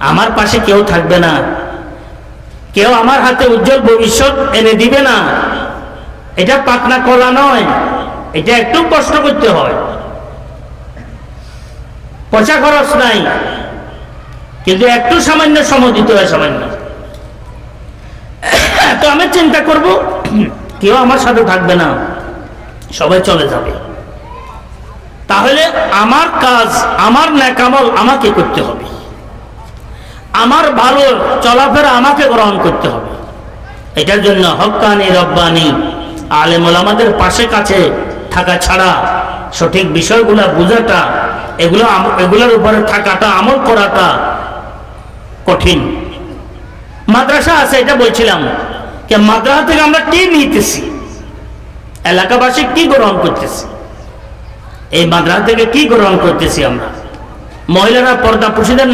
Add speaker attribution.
Speaker 1: আমার পাশে কেউ থাকবে না, কেউ আমার হাতে উজ্জ্বল ভবিষ্যৎ এনে দিবে না। এটা পাকনা কলা নয়, এটা একটু কষ্ট করতে হয়, পয়সা খরচ নাই, কিন্তু একটু সামান্য সময় দিতে হয়, সামান্য। তো আমি চিন্তা করব কেউ আমার সাথে থাকবে না, সবাই চলে যাবে, তাহলে আমার কাজ, আমার নেকামল আমাকে করতে হবে, আমার ভালো চলাফেরা আমাকে গ্রহণ করতে হবে। এটার জন্য হক্কানি রব্বানি আলেম ওলামাদের পাশে কাছে থাকা ছাড়া সঠিক বিষয়গুলো বোঝাটা, এগুলোর উপরে থাকাটা, আমল করাটা কঠিন। মাদ্রাসা আছে, এটা বলছিলাম, মাদ্রাসা থেকে আমরা কি নিতেছি, এলাকাবাসী কি গ্রহণ করতেছি, এই মাদ্রাসা থেকে কি গ্রহণ করতেছি আমরা? মহিলারা পর্দা পুরুষদের